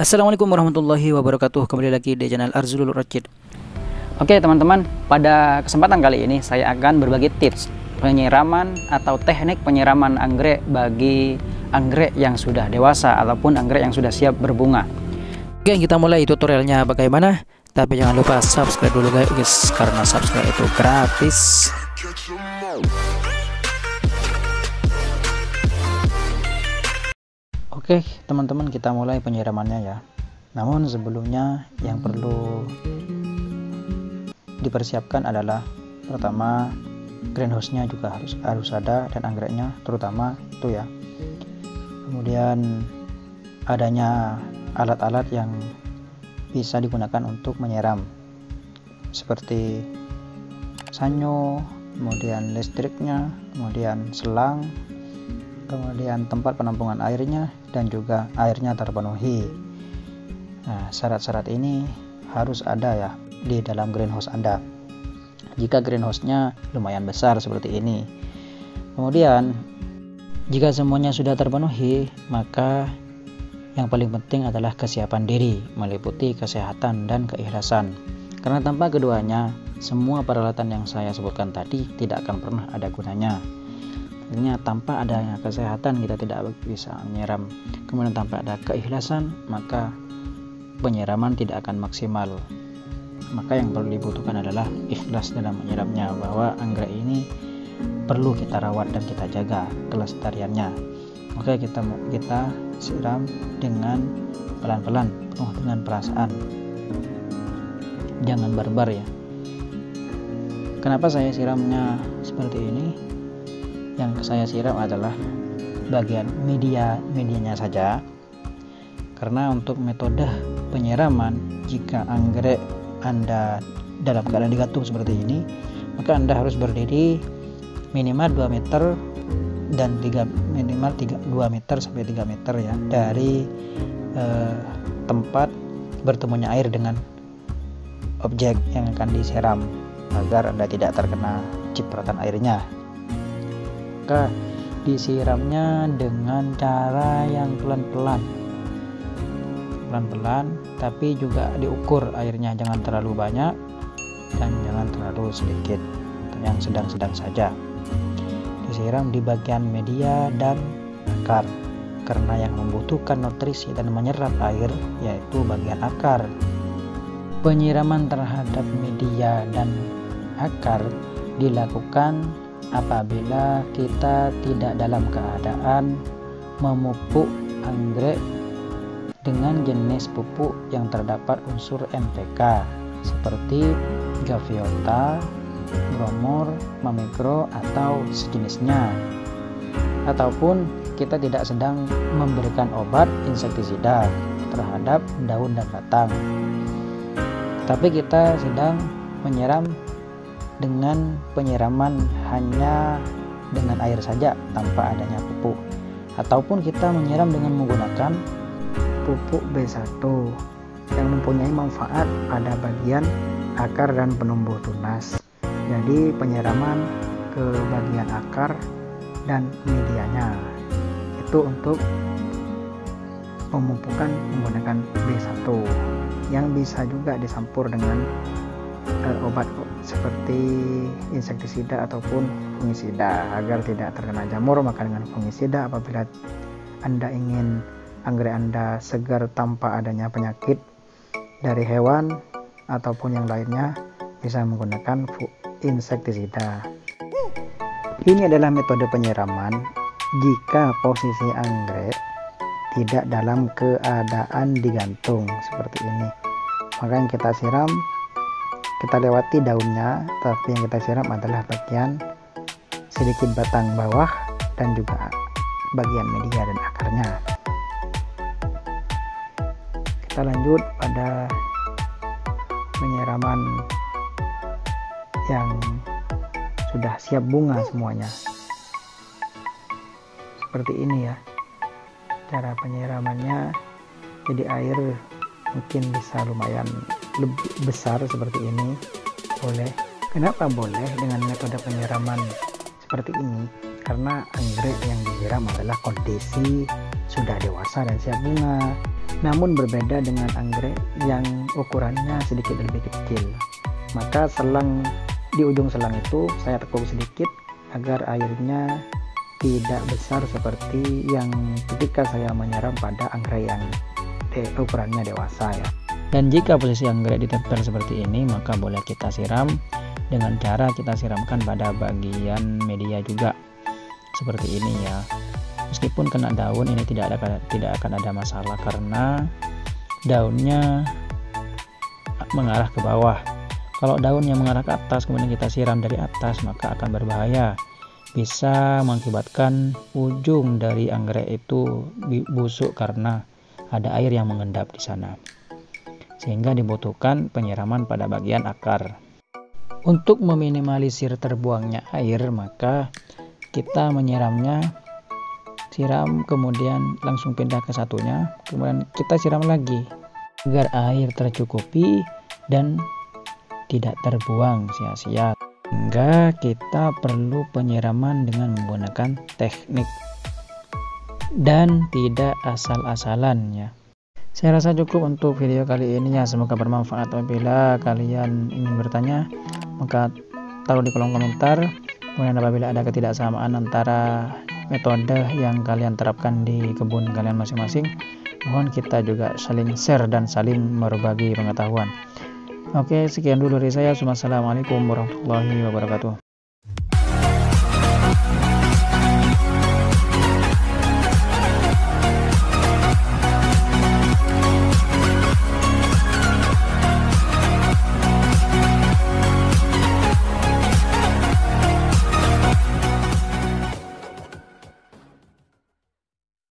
Assalamualaikum warahmatullahi wabarakatuh. Kembali lagi di channel Arzulul Racid. Oke teman-teman, pada kesempatan kali ini saya akan berbagi tips penyiraman atau teknik penyiraman anggrek bagi anggrek yang sudah dewasa ataupun anggrek yang sudah siap berbunga. Oke, kita mulai tutorialnya bagaimana. Tapi jangan lupa subscribe dulu guys, karena subscribe itu gratis. Oke teman-teman, kita mulai penyiramannya ya. Namun sebelumnya yang perlu dipersiapkan adalah pertama greenhouse-nya juga harus ada, dan anggreknya terutama itu ya. Kemudian adanya alat-alat yang bisa digunakan untuk menyiram seperti sanyo, kemudian listriknya, kemudian selang, kemudian tempat penampungan airnya, dan juga airnya terpenuhi. Nah, syarat-syarat ini harus ada ya di dalam greenhouse Anda. Jika greenhouse-nya lumayan besar seperti ini. Kemudian jika semuanya sudah terpenuhi, maka yang paling penting adalah kesiapan diri, meliputi kesehatan dan keikhlasan. Karena tanpa keduanya, semua peralatan yang saya sebutkan tadi tidak akan pernah ada gunanya. Artinya tanpa adanya kesehatan kita tidak bisa menyiram. Kemudian tanpa ada keikhlasan, maka penyiraman tidak akan maksimal. Maka yang perlu dibutuhkan adalah ikhlas dalam menyiramnya, bahwa anggrek ini perlu kita rawat dan kita jaga kelestariannya. Oke, kita siram dengan pelan-pelan, penuh dengan perasaan, jangan barbar ya. Kenapa saya siramnya seperti ini? Yang saya siram adalah bagian medianya saja, karena untuk metode penyiraman, jika anggrek Anda dalam keadaan digantung seperti ini, maka Anda harus berdiri minimal 2 meter dan minimal 2 meter sampai 3 meter ya dari tempat bertemunya air dengan objek yang akan disiram, agar Anda tidak terkena cipratan airnya. Maka disiramnya dengan cara yang pelan-pelan, tapi juga diukur airnya, jangan terlalu banyak dan jangan terlalu sedikit, yang sedang-sedang saja. Disiram di bagian media dan akar, karena yang membutuhkan nutrisi dan menyerap air yaitu bagian akar. Penyiraman terhadap media dan akar dilakukan apabila kita tidak dalam keadaan memupuk anggrek dengan jenis pupuk yang terdapat unsur NPK seperti Gaviota, Gromor, Mamigro atau sejenisnya, ataupun kita tidak sedang memberikan obat insektisida terhadap daun dan batang, tapi kita sedang menyiram dengan penyiraman hanya dengan air saja tanpa adanya pupuk, ataupun kita menyiram dengan menggunakan pupuk B1 yang mempunyai manfaat pada bagian akar dan penumbuh tunas. Jadi penyiraman ke bagian akar dan medianya itu untuk pemupukan menggunakan B1, yang bisa juga dicampur dengan obat seperti insektisida ataupun fungisida agar tidak terkena jamur. Maka dengan fungisida, apabila Anda ingin anggrek Anda segar tanpa adanya penyakit dari hewan ataupun yang lainnya, bisa menggunakan insektisida. Ini adalah metode penyiraman jika posisi anggrek tidak dalam keadaan digantung seperti ini. Maka yang kita siram, kita lewati daunnya, tapi yang kita siram adalah bagian sedikit batang bawah dan juga bagian media dan akarnya. Kita lanjut pada penyiraman yang sudah siap bunga semuanya. Seperti ini ya cara penyiramannya. Jadi air mungkin bisa lumayan lebih besar seperti ini. Boleh. Kenapa boleh dengan metode penyiraman seperti ini? Karena anggrek yang disiram adalah kondisi sudah dewasa dan siap bunga. namun berbeda dengan anggrek yang ukurannya sedikit lebih kecil. Maka di ujung selang itu saya tekuk sedikit agar airnya tidak besar seperti yang ketika saya menyiram pada anggrek yang ukurannya dewasa ya. Dan jika posisi anggrek ditempel seperti ini, maka boleh kita siram dengan cara kita siramkan pada bagian media juga seperti ini ya. Meskipun kena daun, ini tidak akan ada masalah karena daunnya mengarah ke bawah. Kalau daunnya mengarah ke atas kemudian kita siram dari atas, maka akan berbahaya, bisa mengakibatkan ujung dari anggrek itu busuk karena ada air yang mengendap di sana, sehingga dibutuhkan penyiraman pada bagian akar. Untuk meminimalisir terbuangnya air, maka kita menyiramnya, siram kemudian langsung pindah ke satunya, kemudian kita siram lagi agar air tercukupi dan tidak terbuang sia-sia. Sehingga kita perlu penyiraman dengan menggunakan teknik dan tidak asal-asalan ya. Saya rasa cukup untuk video kali ini ya, semoga bermanfaat. Apabila kalian ingin bertanya, maka taruh di kolom komentar. Kemudian apabila ada ketidaksamaan antara metode yang kalian terapkan di kebun kalian masing-masing, mohon kita juga saling share dan saling berbagi pengetahuan. Oke, sekian dulu dari saya. Wassalamualaikum warahmatullahi wabarakatuh.